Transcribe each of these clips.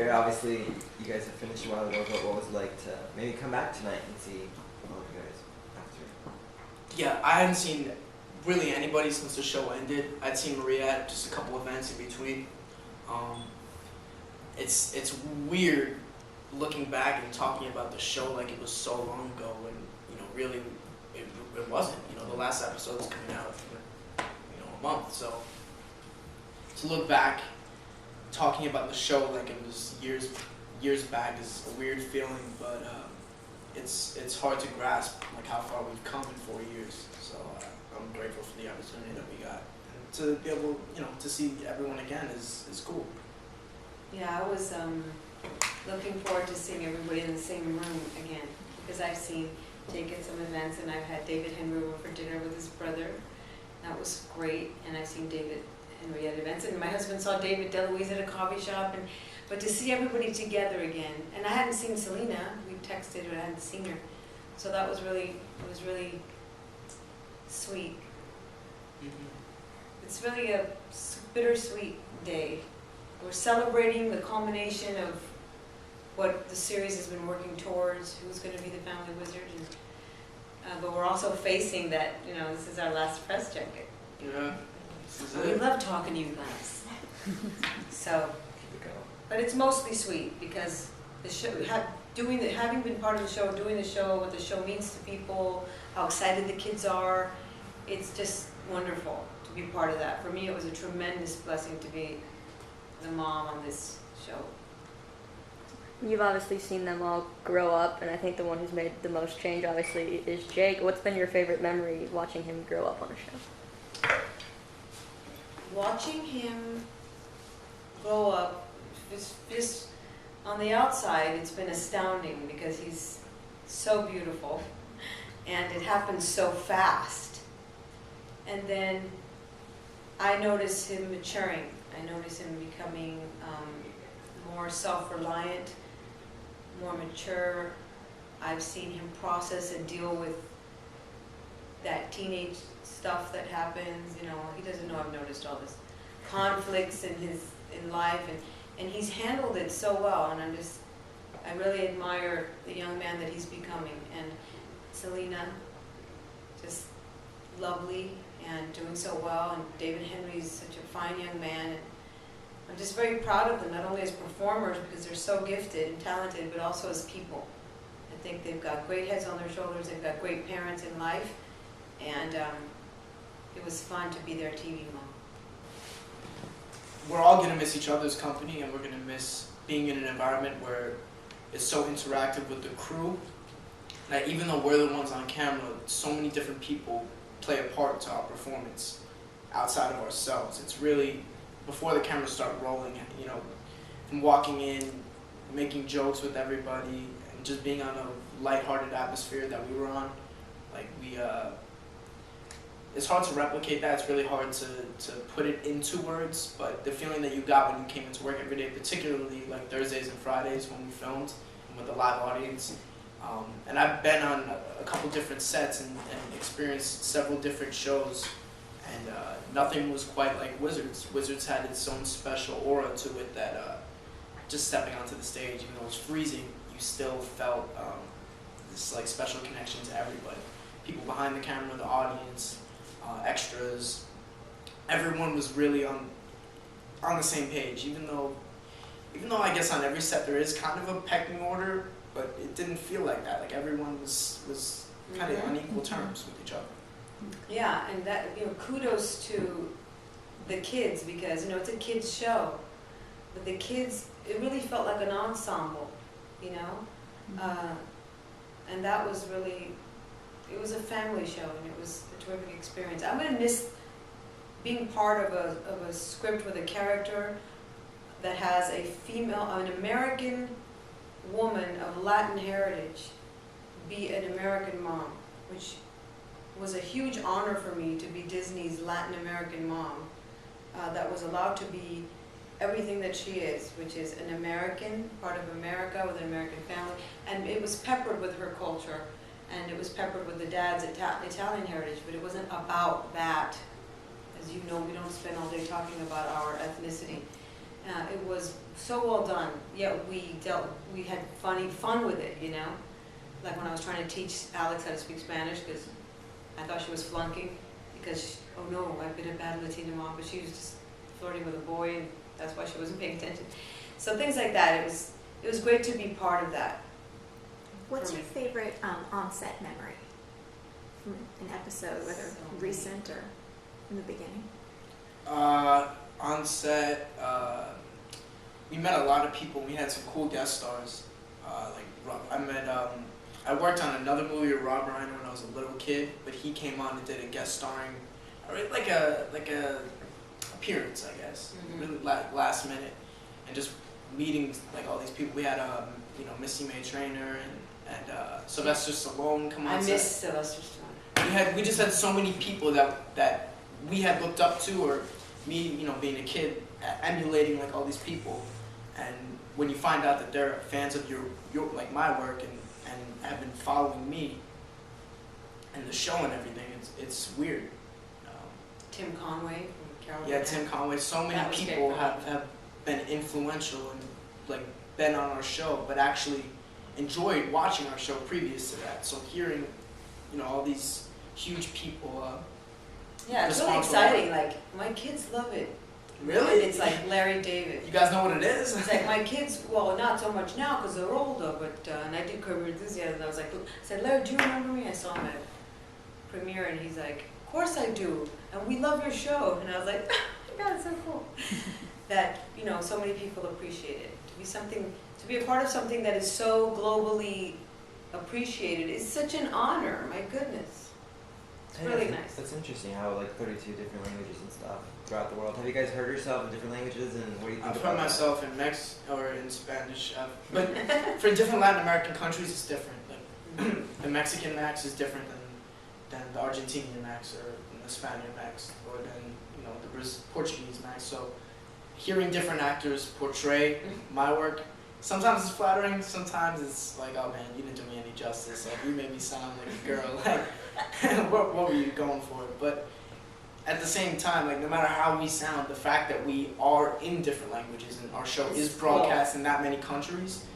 Maria, obviously you guys have finished a while ago, but what was it like to maybe come back tonight and see all of you guys after? Yeah, I hadn't seen really anybody since the show ended. I'd seen Maria at just a couple events in between. It's weird looking back and talking about the show like it was so long ago, when really it wasn't. The last episode is coming out in a month, so to look back talking about the show like it was years back is a weird feeling, but it's hard to grasp like how far we've come in 4 years. So I'm grateful for the opportunity that we got, and to be able to see everyone again is cool. Yeah, I was looking forward to seeing everybody in the same room again, because I've seen Jake at some events, and I've had David Henry over for dinner with his brother. That was great, and I've seen David Henry at events, and my husband saw David DeLuise at a coffee shop, but to see everybody together again, and I hadn't seen Selena, we texted, but I hadn't seen her, so that was really sweet. Mm-hmm. It's really a bittersweet day. We're celebrating the culmination of what the series has been working towards, who's going to be the family wizard, but we're also facing that, this is our last press junket. Yeah. We love talking to you guys. So, but it's mostly sweet, because the show, having been part of the show, doing the show, what the show means to people, how excited the kids are, it's just wonderful to be part of that. For me, it was a tremendous blessing to be the mom on this show. You've obviously seen them all grow up, and I think the one who's made the most change, obviously, is Jake. What's been your favorite memory watching him grow up on a show? Watching him grow up, just on the outside, it's been astounding, because he's so beautiful, and it happens so fast. And then I notice him maturing. I notice him becoming more self-reliant, more mature. I've seen him process and deal with that teenage stuff that happens. He doesn't know I've noticed all this conflicts in life, and he's handled it so well, and I really admire the young man that he's becoming. And Selena, just lovely and doing so well, and David Henry's such a fine young man, and I'm just very proud of them, not only as performers, because they're so gifted and talented, but also as people. I think they've got great heads on their shoulders, they've got great parents in life, and it was fun to be their TV mom. We're all going to miss each other's company, and we're going to miss being in an environment where it's so interactive with the crew, that even though we're the ones on camera, so many different people play a part to our performance outside of ourselves. It's really, before the cameras start rolling, from walking in, making jokes with everybody, and just being on a lighthearted atmosphere that we were on, it's hard to replicate that. It's really hard to put it into words, but the feeling that you got when you came into work every day, particularly like Thursdays and Fridays when we filmed and with a live audience. And I've been on a couple different sets and experienced several different shows, and nothing was quite like Wizards. Wizards had its own special aura to it that just stepping onto the stage, even though it was freezing, you still felt this like special connection to everybody. People behind the camera, the audience, extras, everyone was really on the same page, even though I guess on every set there is kind of a pecking order, but it didn't feel like that. Like everyone was kind of on equal terms with each other. Yeah, and that, kudos to the kids, because it's a kids show, but the kids, it really felt like an ensemble, and that was really, it was a family show, and it was a terrific experience. I'm going to miss being part of a script with a character that has an American woman of Latin heritage be an American mom, which was a huge honor for me, to be Disney's Latin American mom that was allowed to be everything that she is, which is an American, part of America with an American family, and it was peppered with her culture, and it was peppered with the dad's Italian heritage, but it wasn't about that. As you know, we don't spend all day talking about our ethnicity. It was so well done, yet we had fun with it, you know? Like when I was trying to teach Alex how to speak Spanish, because I thought she was flunking, because, oh no, I've been a bad Latina mom, but she was just flirting with a boy, and that's why she wasn't paying attention. So things like that, it was great to be part of that. What's your favorite on-set memory from an episode, whether recent or in the beginning? On set, we met a lot of people. We had some cool guest stars. I worked on another movie with Rob Reiner when I was a little kid, but he came on and did a guest starring, like a appearance, I guess, really last minute, and just meeting like all these people. We had Missy Mae Traynor and Sylvester Stallone come on. I miss Sylvester Stallone. We just had so many people that we had looked up to, or me, being a kid, emulating like all these people, and when you find out that they're fans of your like my work and have been following me and the show and everything, it's weird. Tim Conway from Carol. Yeah, Tim Conway. So many people have been influential and like been on our show, but actually enjoyed watching our show previous to that. So hearing, all these huge people. Yeah, it's really exciting. Like my kids love it. Really? And it's like Larry David. You guys know what it is? It's like my kids, well, not so much now because they're older, but, and I did Curb Your Enthusiasm, and I was like, I said, Larry, do you remember me? I saw him at premiere, and he's like, of course I do, and we love your show. And I was like, oh my God, it's so cool. That, so many people appreciate it. To be a part of something that is so globally appreciated is such an honor, my goodness. It's really nice. That's interesting how like 32 different languages and stuff throughout the world. Have you guys heard yourself in different languages, and what do you think I've about heard myself in or in Spanish, but for different Latin American countries it's different. Like the Mexican Max is different than the Argentinian Max or the Spaniard Max, or than the Portuguese Max. So hearing different actors portray my work, sometimes it's flattering, sometimes it's like, oh man, you didn't do me any justice. Like you made me sound like a girl. Like what were you going for? But at the same time, like no matter how we sound, the fact that we are in different languages and our show is broadcast in that many countries,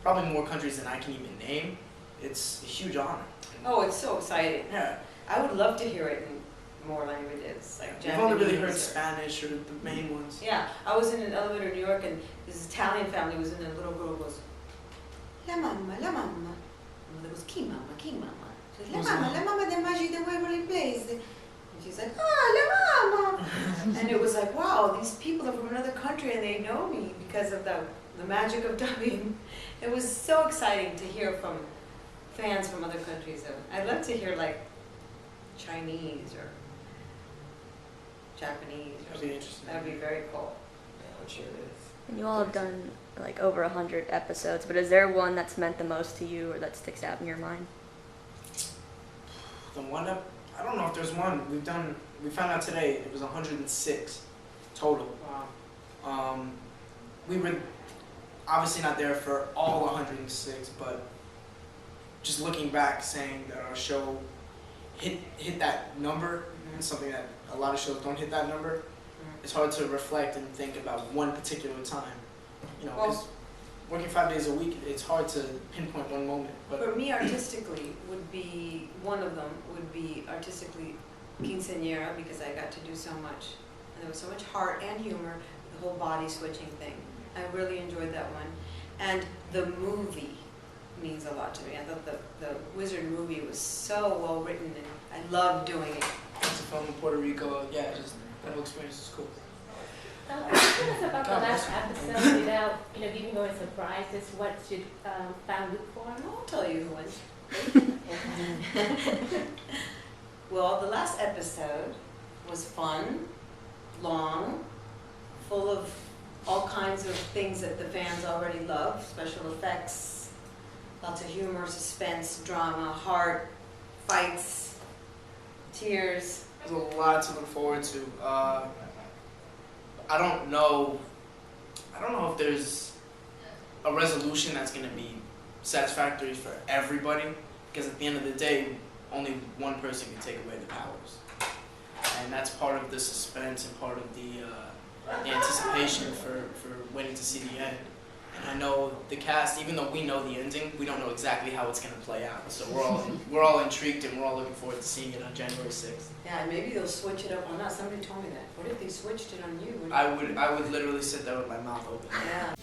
probably more countries than I can even name, it's a huge honor. Oh, it's so exciting. Yeah. I would love to hear it in more languages, like Japanese. We've only really heard Spanish or the main ones. Yeah, I was in an elevator in New York, and this Italian family was in, a little girl goes, la mamma, la mamma. And mother goes, chi mamma, chi mamma? She goes, la mamma de Wizards of Waverly Place. And she's like, ah, la mamma. And it was like, wow, these people are from another country and they know me because of the magic of dubbing. It was so exciting to hear from fans from other countries. I'd love to hear like Chinese or Japanese. That'd be interesting. That'd be very cool. Yeah, I'm sure it is. And you all have done like over 100 episodes, but is there one that's meant the most to you or that sticks out in your mind? The one I don't know if there's one. We found out today it was 106 total. Wow. We were obviously not there for all 106, but just looking back, saying that our show hit that number, and something that a lot of shows don't hit that number. It's hard to reflect and think about one particular time, because working 5 days a week, it's hard to pinpoint one moment. But for me, artistically, one of them would be artistically Quinceañera, because I got to do so much. And there was so much heart and humor, the whole body switching thing. I really enjoyed that one. And the movie means a lot to me. I thought the Wizard movie was so well written, and I loved doing it. it's a film in Puerto Rico. Yeah, just that whole experience is cool. Tell us about the last episode without giving away surprises. What should fans look for? I'll tell you who wins. Well, the last episode was fun, long, full of all kinds of things that the fans already love. Special effects, lots of humor, suspense, drama, heart, fights, tears. There's a lot to look forward to. I don't know if there's a resolution that's going to be satisfactory for everybody, because at the end of the day, only one person can take away the powers. And that's part of the suspense and part of the anticipation. anticipation for waiting to see the end. And I know the cast, even though we know the ending, we don't know exactly how it's going to play out. So we're all intrigued and we're all looking forward to seeing it on January 6th. Yeah, and maybe they'll switch it up on us. Somebody told me that. What if they switched it on you? I would literally sit there with my mouth open. Yeah.